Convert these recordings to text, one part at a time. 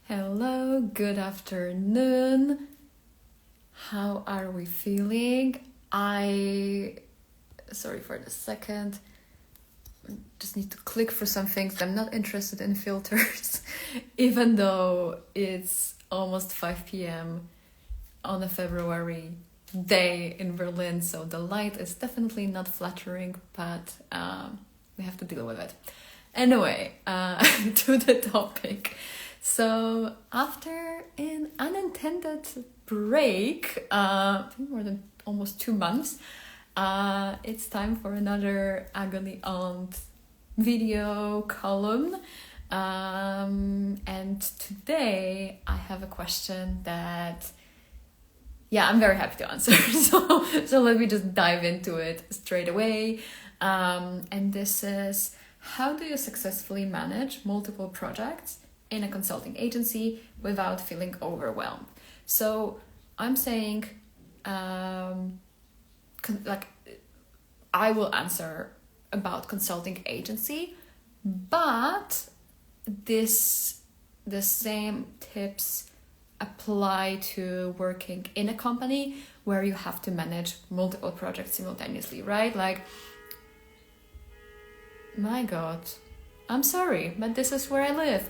Hello, good afternoon. How are we feeling? Sorry for the second. Just need to click for some things. I'm not interested in filters, even though it's almost 5 p.m. on a February day in Berlin, so the light is definitely not flattering, but we have to deal with it. Anyway, to the topic. So after an unintended break, I think more than almost 2 months, it's time for another Agony Aunt video column. And today I have a question that, I'm very happy to answer. So let me just dive into it straight away. And this is, how do you successfully manage multiple projects in a consulting agency without feeling overwhelmed? So I'm saying, I will answer about consulting agency, but the same tips apply to working in a company where you have to manage multiple projects simultaneously, right? Like, my God, I'm sorry, but this is where I live.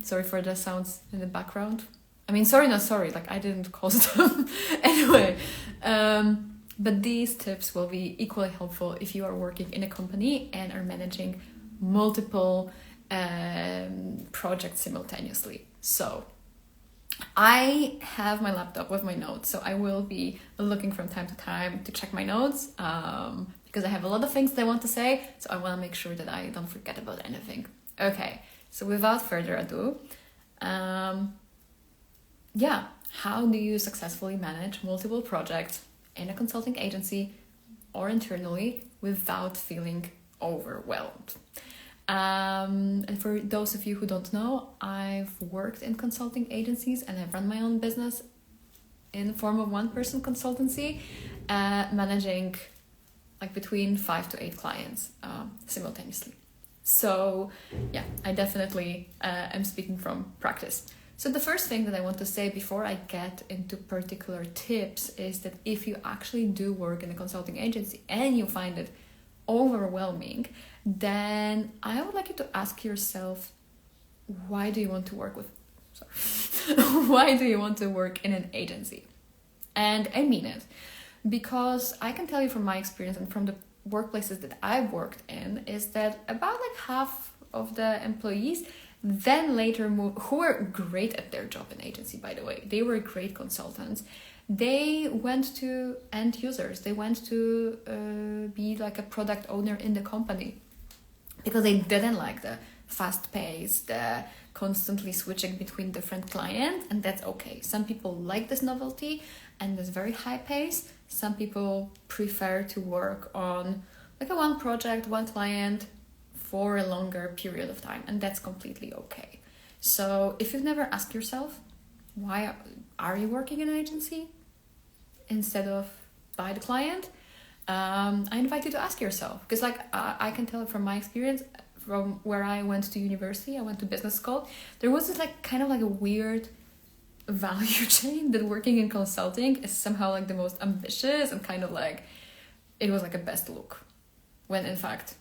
Sorry for the sounds in the background. I mean, sorry, not sorry, like I didn't cause them. Anyway, but these tips will be equally helpful if you are working in a company and are managing multiple projects simultaneously. So I have my laptop with my notes, so I will be looking from time to time to check my notes, because I have a lot of things that I want to say, so I want to make sure that I don't forget about anything. Okay, so without further ado, how do you successfully manage multiple projects in a consulting agency or internally without feeling overwhelmed? And for those of you who don't know, I've worked in consulting agencies and I've run my own business in the form of one-person consultancy, managing like between 5 to 8 clients simultaneously. So I definitely am speaking from practice. So the first thing that I want to say before I get into particular tips is that if you actually do work in a consulting agency and you find it overwhelming, then I would like you to ask yourself, why do you want to work in an agency? And I mean it, because I can tell you from my experience and from the workplaces that I've worked in is that about like half of the employees then later move, who were great at their job in agency, by the way, they were great consultants, they went to end users, they went to be like a product owner in the company, because they didn't like the fast pace, the constantly switching between different clients, and that's okay. Some people like this novelty and this very high pace. Some people prefer to work on like a one project, one client for a longer period of time, and that's completely okay. So if you've never asked yourself, why are you working in an agency instead of by the client, I invite you to ask yourself, because I can tell from my experience from where I went to university, I went to business school, there was this like kind of like a weird value chain that working in consulting is somehow like the most ambitious and kind of like it was like a best look, when in fact,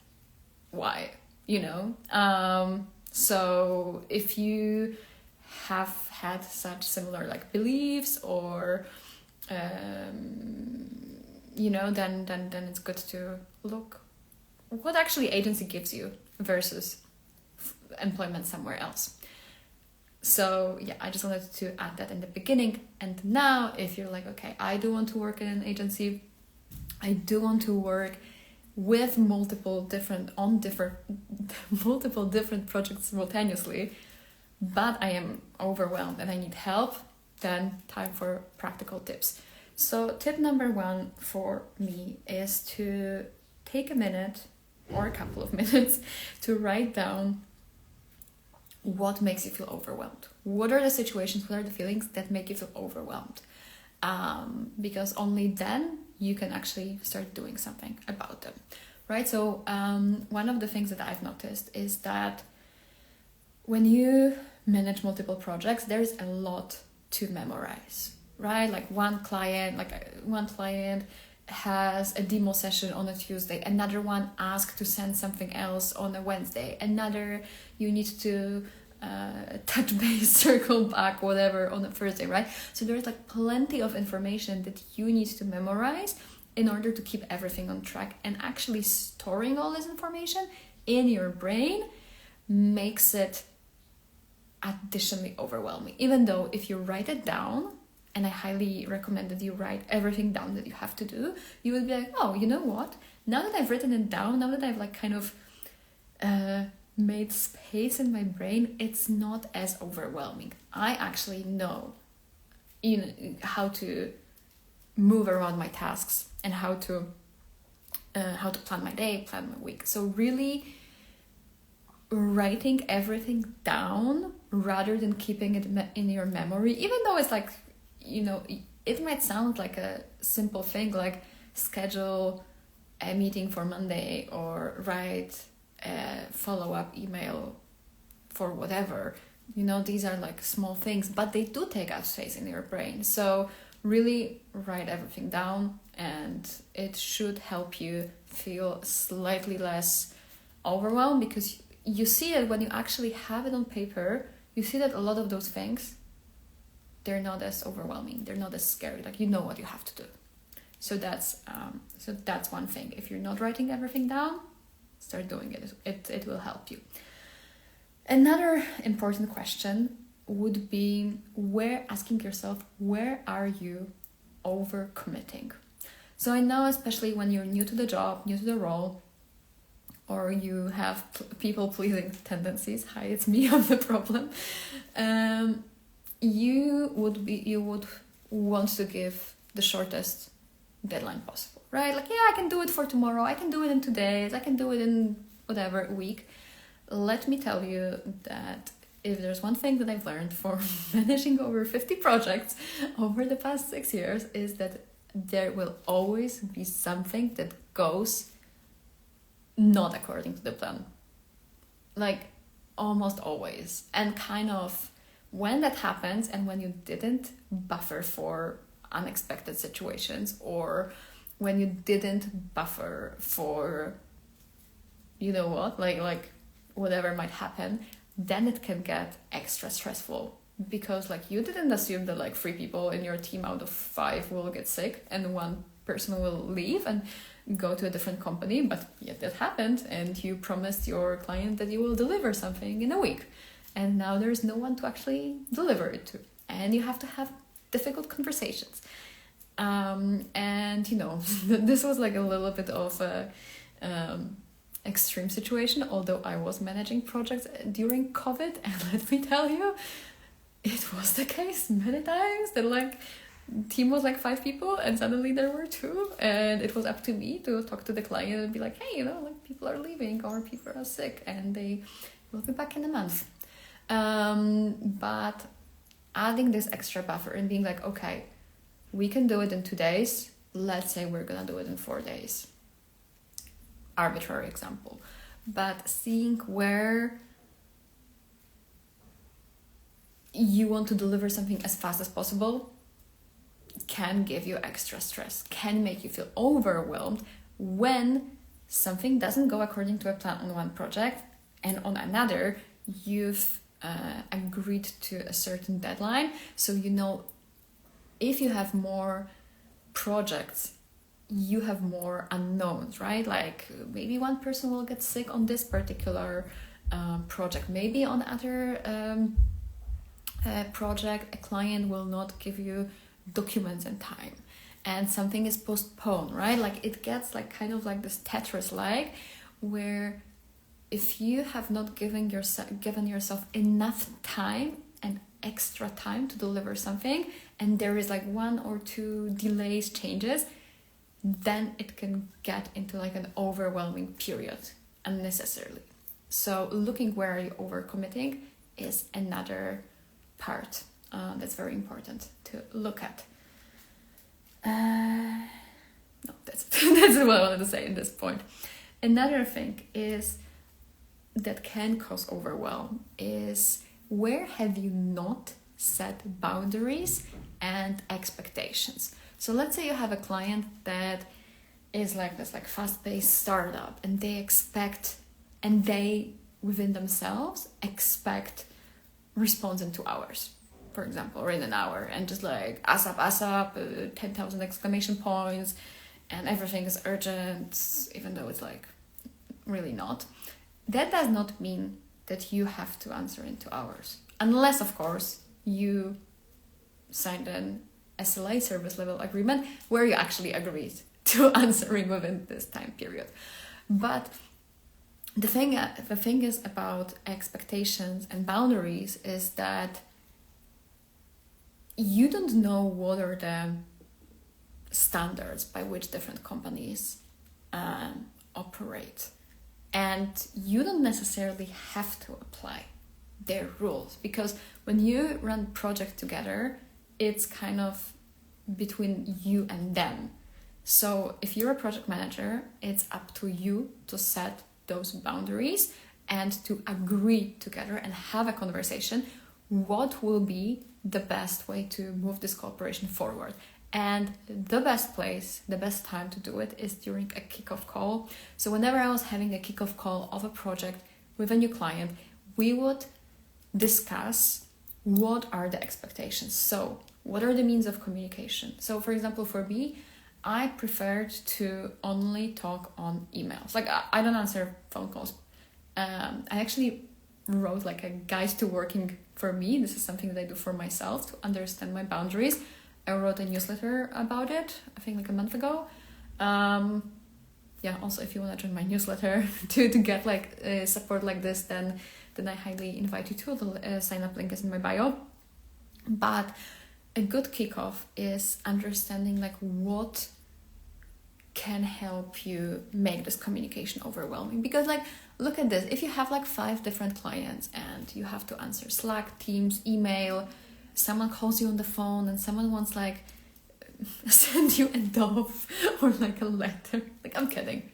why, so if you have had such similar like beliefs or then it's good to look what actually agency gives you versus employment somewhere else. So I just wanted to add that in the beginning. And now if you're like, okay, I do want to work in an agency, I do want to work with multiple different projects simultaneously, but I am overwhelmed and I need help, then time for practical tips. So tip number 1 for me is to take a minute or a couple of minutes to write down what makes you feel overwhelmed. What are the situations, what are the feelings that make you feel overwhelmed? Because only then you can actually start doing something about them, right? So one of the things that I've noticed is that when you manage multiple projects, there's a lot to memorize, right? Like one client has a demo session on a Tuesday, another one asked to send something else on a Wednesday, another you need to touch base, circle back, whatever, on a Thursday, right? So there's like plenty of information that you need to memorize in order to keep everything on track. And actually storing all this information in your brain makes it additionally overwhelming. Even though if you write it down, and I highly recommend that you write everything down that you have to do, you will be like, oh, you know what? Now that I've written it down, now that I've like kind of made space in my brain, it's not as overwhelming. I actually know, how to move around my tasks and how to plan my day, plan my week. So really writing everything down rather than keeping it in your memory, even though it's like, it might sound like a simple thing, like schedule a meeting for Monday or write a follow-up email for whatever. These are like small things, but they do take up space in your brain. So really write everything down, and it should help you feel slightly less overwhelmed, because you see it when you actually have it on paper. You see that a lot of those things, they're not as overwhelming, they're not as scary, like you know what you have to do. So that's one thing. If you're not writing everything down, start doing it. It will help you. Another important question would be asking yourself, where are you overcommitting? So I know, especially when you're new to the job, new to the role, or you have people-pleasing tendencies, hi, it's me, I'm the problem, you would want to give the shortest deadline possible, right? Like, yeah, I can do it for tomorrow, I can do it in 2 days, I can do it in whatever week. Let me tell you that if there's one thing that I've learned from managing over 50 projects over the past 6 years, is that there will always be something that goes not according to the plan. Like, almost always. And kind of when that happens, and when you didn't buffer for unexpected situations, or when you didn't buffer for, like whatever might happen, then it can get extra stressful, because like you didn't assume that like 3 people in your team out of 5 will get sick and 1 person will leave and go to a different company, but yet that happened, and you promised your client that you will deliver something in a week, and now there's no one to actually deliver it to, and you have to have difficult conversations. And this was like a little bit of a extreme situation, although I was managing projects during COVID, and let me tell you, it was the case many times that like team was like 5 people and suddenly there were 2, and it was up to me to talk to the client and be like, hey, like people are leaving or people are sick and they will be back in a month. But adding this extra buffer and being like, okay, we can do it in 2 days, let's say we're gonna do it in 4 days, arbitrary example, but seeing where you want to deliver something as fast as possible can give you extra stress, can make you feel overwhelmed when something doesn't go according to a plan on one project, and on another you've agreed to a certain deadline. So if you have more projects, you have more unknowns, right? Like maybe one person will get sick on this particular project, maybe on other project a client will not give you documents in time and something is postponed, right? Like it gets like kind of like this Tetris like, where if you have not given yourself enough time and extra time to deliver something, and there is like 1 or 2 delays, changes, then it can get into like an overwhelming period unnecessarily. So looking where are you overcommitting is another part that's very important to look at. No, that's what I wanted to say in this point. Another thing is that can cause overwhelm is where have you not set boundaries and expectations. So let's say you have a client that is like this like fast-paced startup, and they expect, and they within themselves expect response in 2 hours, for example, or in an hour, and just like ASAP, 10,000 exclamation points, and everything is urgent, even though it's like really not. That does not mean that you have to answer in 2 hours, unless of course you signed an SLA, service level agreement, where you actually agreed to answering within this time period. But the thing is about expectations and boundaries is that you don't know what are the standards by which different companies operate, and you don't necessarily have to apply their rules, because when you run projects together, it's kind of between you and them. So if you're a project manager, it's up to you to set those boundaries and to agree together and have a conversation what will be the best way to move this cooperation forward. And the best place, the best time to do it is during a kickoff call. So whenever I was having a kickoff call of a project with a new client, we would discuss what are the expectations. So what are the means of communication? So for example, for me, I preferred to only talk on emails. Like I don't answer phone calls. I actually wrote like a guide to working for me. This is something that I do for myself to understand my boundaries. I wrote a newsletter about it, I think like a month ago. Also if you want to join my newsletter to get like support like this, then I highly invite you to. The sign up link is in my bio. But a good kickoff is understanding like what can help you make this communication overwhelming. Because like, look at this, if you have like 5 different clients and you have to answer Slack, Teams, email, someone calls you on the phone and someone wants like send you a dove or like a letter. Like, I'm kidding.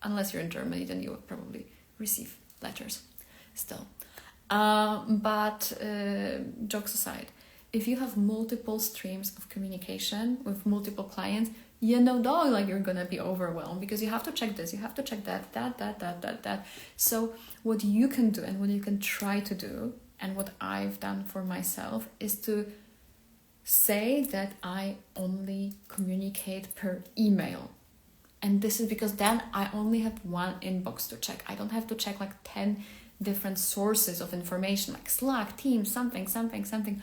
Unless you're in Germany, then you will probably receive letters still. But jokes aside, if you have multiple streams of communication with multiple clients, like you're gonna be overwhelmed because you have to check this, you have to check that. So what you can do and what you can try to do, and what I've done for myself, is to say that I only communicate per email. And this is because then I only have one inbox to check. I don't have to check like 10 different sources of information like Slack, Teams, something.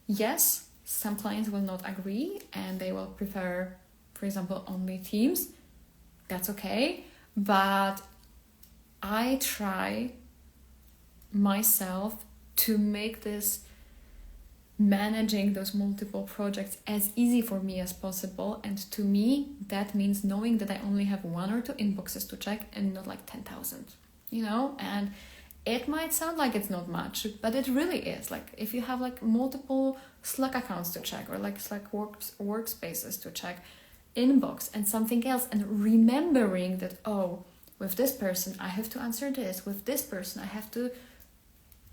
Yes, some clients will not agree and they will prefer, for example, only Teams. That's okay. But I try myself to make this managing those multiple projects as easy for me as possible. And to me, that means knowing that I only have 1 or 2 inboxes to check and not like 10,000, and it might sound like it's not much, but it really is. Like if you have like multiple Slack accounts to check or like Slack workspaces to check, inbox and something else, and remembering that, with this person I have to answer this, with this person I have to,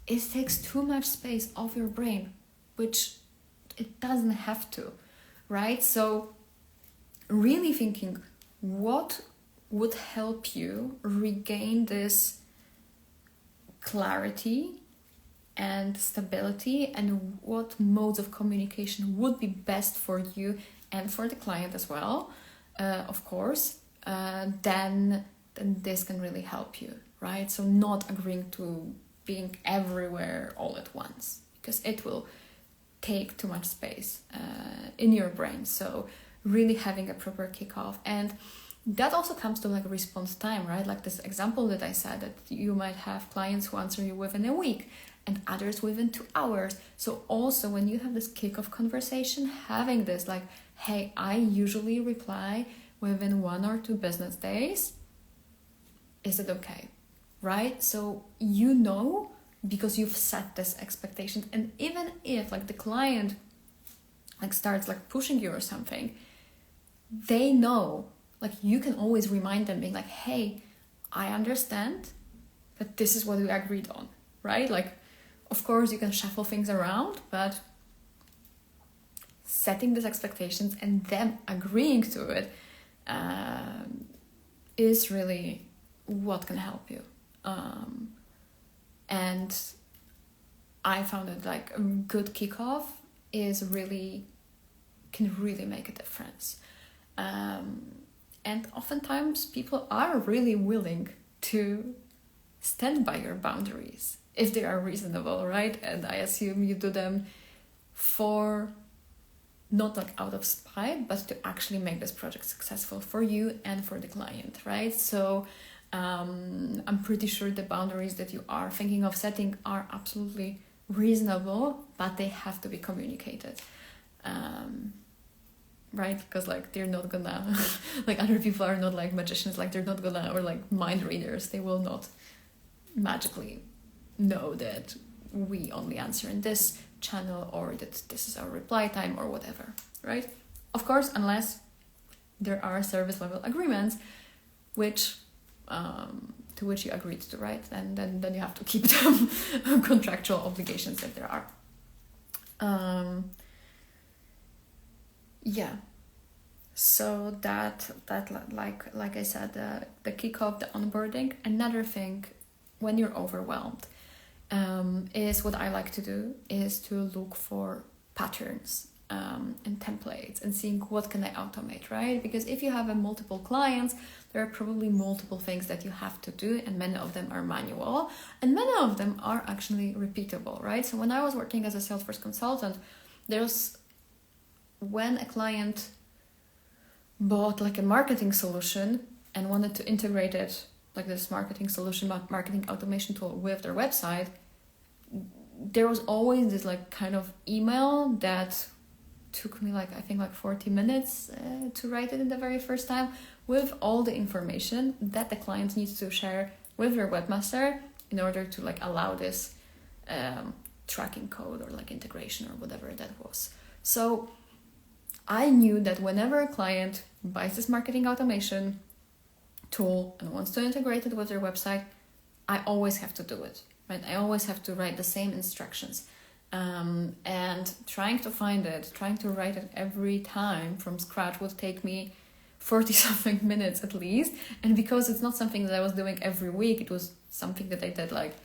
it takes too much space off your brain, which it doesn't have to, right? So really thinking what would help you regain this clarity and stability, and what modes of communication would be best for you and for the client as well, of course, then this can really help you, right? So not agreeing to being everywhere all at once, because it will take too much space in your brain. So really having a proper kickoff, and that also comes to like response time, right? Like this example that I said, that you might have clients who answer you within a week and others within 2 hours. So also when you have this kickoff conversation, having this like, hey, I usually reply within 1 or 2 business days. Is it okay? Right? So because you've set this expectation, and even if like the client like starts like pushing you or something, they know, like you can always remind them, being like, hey, I understand, but this is what we agreed on, right? Like, of course, you can shuffle things around, but setting these expectations and them agreeing to it is really what can help you. And I found that like a good kickoff can really make a difference. And oftentimes people are really willing to stand by your boundaries if they are reasonable, right? And I assume you do them for not like out of spite, but to actually make this project successful for you and for the client, right? So I'm pretty sure the boundaries that you are thinking of setting are absolutely reasonable, but they have to be communicated. Right? Because like they're not gonna like other people are not like magicians, like they're not gonna, or like mind readers, they will not magically know that we only answer in this channel or that this is our reply time or whatever, right? Of course, unless there are service level agreements which to which you agreed to, right? And then you have to keep them contractual obligations if there are. Yeah. So that like I said, the kickoff, the onboarding. Another thing when you're overwhelmed is what I like to do is to look for patterns and templates and seeing what can I automate, right? Because if you have multiple clients, there are probably multiple things that you have to do, and many of them are manual and many of them are actually repeatable, right? So when I was working as a Salesforce consultant, when a client bought like a marketing solution and wanted to integrate it, like this marketing solution, marketing automation tool with their website, there was always this like kind of email that took me like, I think like 40 minutes to write it in the very first time with all the information that the client needs to share with their webmaster in order to like allow this tracking code or like integration or whatever that was. So I knew that whenever a client buys this marketing automation tool and wants to integrate it with their website, I always have to do it, right? I always have to write the same instructions. And trying to write it every time from scratch would take me 40 something minutes at least. And because it's not something that I was doing every week, it was something that I did like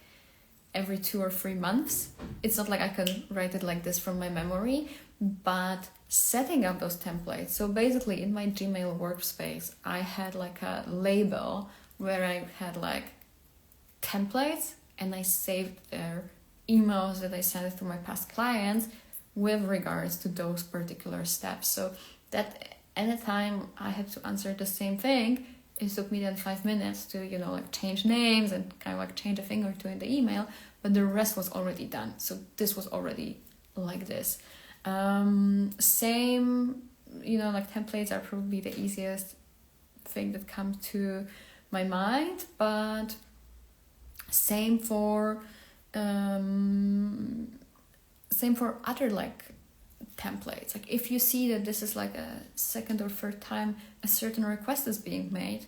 every 2 or 3 months. It's not like I can write it like this from my memory, but setting up those templates. So basically in my Gmail workspace, I had like a label where I had like templates and I saved their emails that I sent to my past clients with regards to those particular steps. So that anytime I had to answer the same thing, it took me then 5 minutes to, like change names and kind of like change a thing or two in the email, but the rest was already done. So this was already like this. Same, like templates are probably the easiest thing that comes to my mind, but same for other like templates. Like if you see that this is like a second or third time a certain request is being made,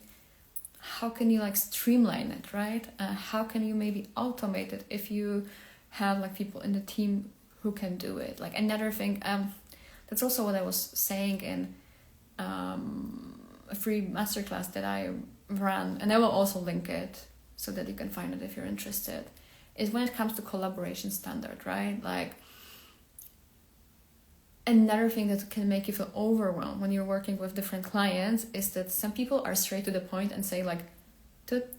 how can you like streamline it, right? How can you maybe automate it if you have like people in the team who can do it? Like another thing, that's also what I was saying in a free masterclass that I ran, and I will also link it so that you can find it if you're interested, is when it comes to collaboration standard, right? Like another thing that can make you feel overwhelmed when you're working with different clients is that some people are straight to the point and say like, like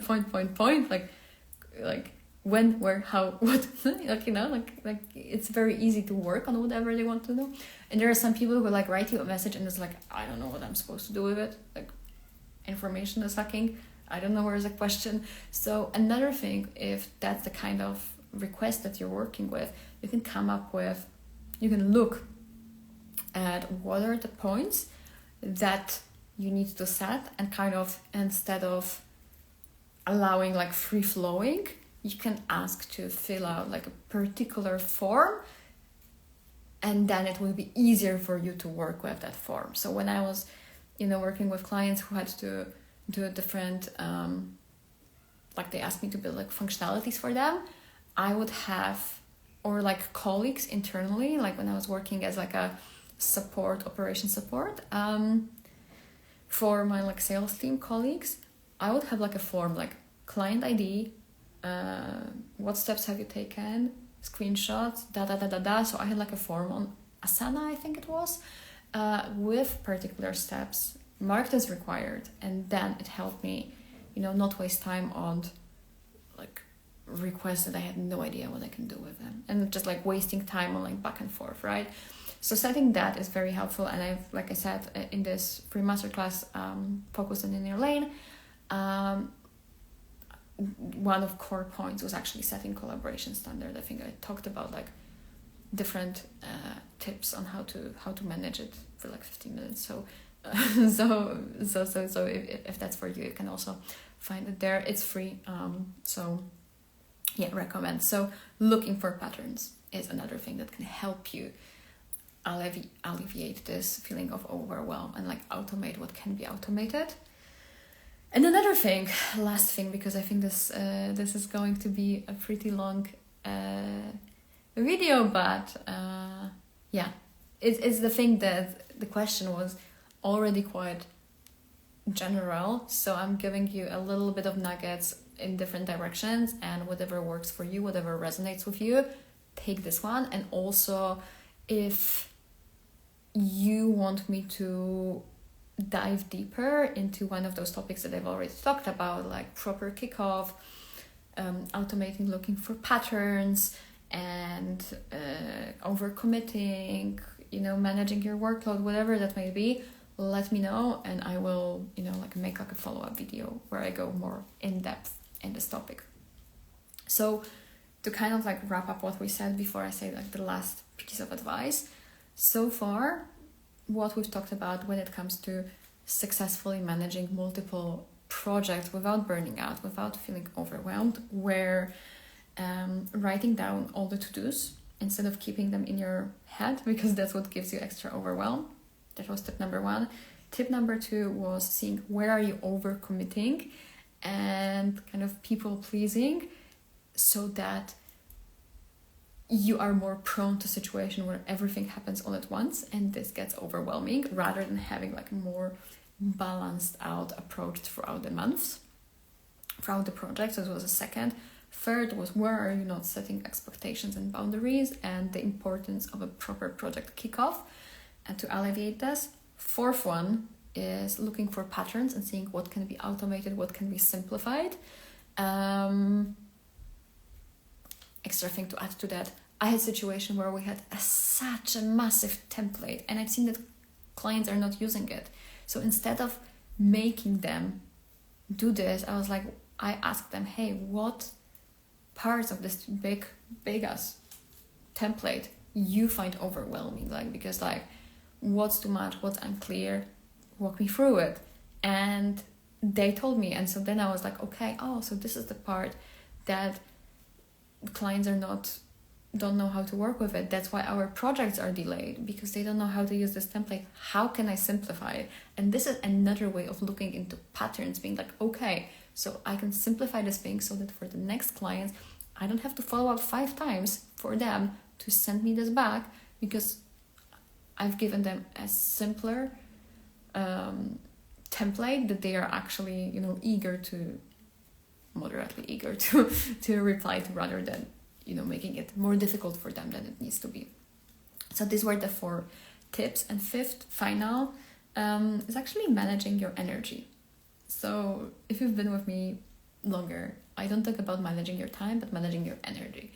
point, like when, where, how, what, like it's very easy to work on whatever they want to know. And there are some people who like write you a message and it's like, I don't know what I'm supposed to do with it. Like information is sucking. I don't know where's the question. So another thing, if that's the kind of request that you're working with, you can look at what are the points that you need to set, and kind of instead of allowing like free flowing, you can ask to fill out like a particular form, and then it will be easier for you to work with that form. So when I was, working with clients who had to do a different like they asked me to build like functionalities for them, I would have, or like colleagues internally, like when I was working as like a operation support, for my like sales team colleagues, I would have like a form like client ID, what steps have you taken, screenshots, So I had like a form on Asana, I think it was, with particular steps marked as required, and then it helped me, not waste time on like requests that I had no idea what I can do with them, and just like wasting time on like back and forth, right? So setting that is very helpful, and I've, like I said, in this free masterclass, focused on in your lane, one of core points was actually setting collaboration standard. I think I talked about like different tips on how to manage it for like 15 minutes. So if that's for you, you can also find it there. It's free. So yeah, recommend. So looking for patterns is another thing that can help you alleviate this feeling of overwhelm and like automate what can be automated. And another thing, last thing, because I think this is going to be a pretty long video, but yeah, it's the thing that the question was already quite general, so I'm giving you a little bit of nuggets in different directions, and whatever works for you, whatever resonates with you, take this one. And also, if you want me to dive deeper into one of those topics that I've already talked about, like proper kickoff, automating, looking for patterns, and overcommitting, managing your workload, whatever that may be, let me know, and I will, like make like a follow-up video where I go more in depth in this topic. So to kind of like wrap up what we said before I say like the last piece of advice, so far what we've talked about when it comes to successfully managing multiple projects without burning out, without feeling overwhelmed, where writing down all the to-dos instead of keeping them in your head, because that's what gives you extra overwhelm. That was tip number 1. Tip number 2 was seeing where are you overcommitting and kind of people pleasing, so that you are more prone to a situation where everything happens all at once and this gets overwhelming, rather than having like a more balanced out approach throughout the months, throughout the project. So it was a second. Third was where are you not setting expectations and boundaries, and the importance of a proper project kickoff and to alleviate this. Fourth one is looking for patterns and seeing what can be automated, what can be simplified. Extra thing to add to that, I had a situation where we had such a massive template, and I've seen that clients are not using it. So instead of making them do this, I asked them, hey, what parts of this big ass template you find overwhelming? Because what's too much, what's unclear, walk me through it. And they told me, and so then I was like, okay, so this is the part that clients don't know how to work with it. That's why our projects are delayed, because they don't know how to use this template. How can I simplify it? And this is another way of looking into patterns, being like, okay, so I can simplify this thing so that for the next clients, I don't have to follow up 5 times for them to send me this back, because I've given them a simpler template that they are actually, moderately eager to reply to, rather than making it more difficult for them than it needs to be. So these were the 4 tips. And fifth, final, is actually managing your energy. So if you've been with me longer, I don't talk about managing your time, but managing your energy.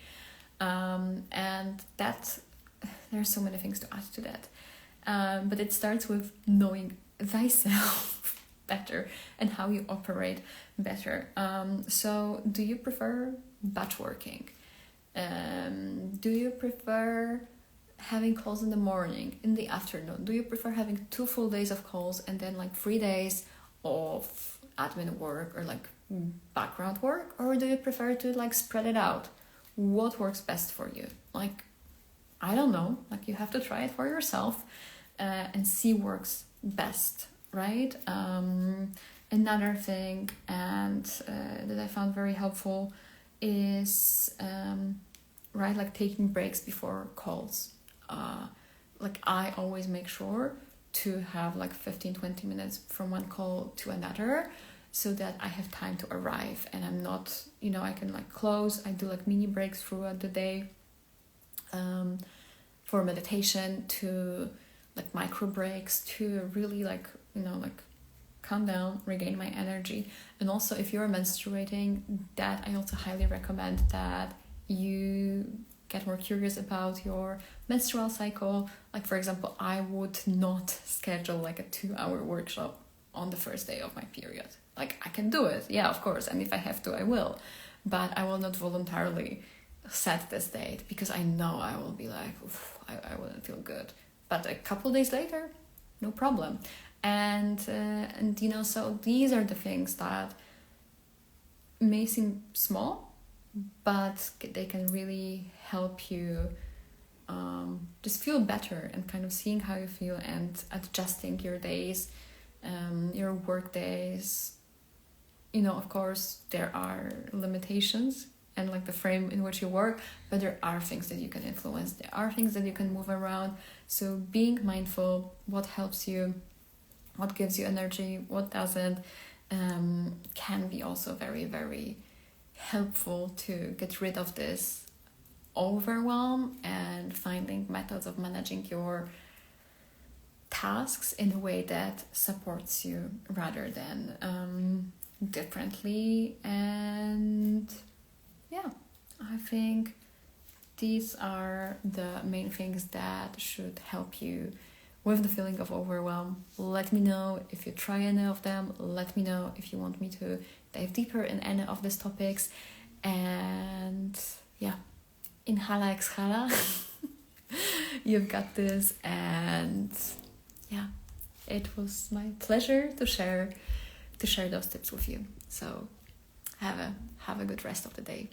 And that, there are so many things to add to that. But it starts with knowing thyself better and how you operate better. So do you prefer batch working? Do you prefer having calls in the morning, in the afternoon? Do you prefer having 2 full days of calls and then 3 days of admin work or background work? Or do you prefer to spread it out? What works best for you? I don't know, you have to try it for yourself and see works best, right? Another thing and that I found very helpful is right, like taking breaks before calls. Like I always make sure to have like 15-20 minutes from one call to another, so that I have time to arrive and I'm not, I can like close. I do like mini breaks throughout the day, for meditation, to like micro breaks, to really like calm down, regain my energy. And also if you're menstruating, that I also highly recommend that you get more curious about your menstrual cycle. Like for example, I would not schedule like a 2-hour workshop on the first day of my period. Like I can do it, yeah, of course, and if I have to I will, but I will not voluntarily set this date, because I know I will be like, I wouldn't feel good. But a couple days later, no problem. And so these are the things that may seem small, but they can really help you just feel better, and kind of seeing how you feel and adjusting your days, your work days. Of course there are limitations and like the frame in which you work, but there are things that you can influence, there are things that you can move around. So being mindful, what helps you, what gives you energy, what doesn't, can be also very, very helpful to get rid of this overwhelm, and finding methods of managing your tasks in a way that supports you rather than differently. And yeah, I think these are the main things that should help you with the feeling of overwhelm. Let me know if you try any of them. Let me know if you want me to dive deeper in any of these topics. And yeah, inhala, exhala. You've got this. And yeah, it was my pleasure to share those tips with you. So have a good rest of the day.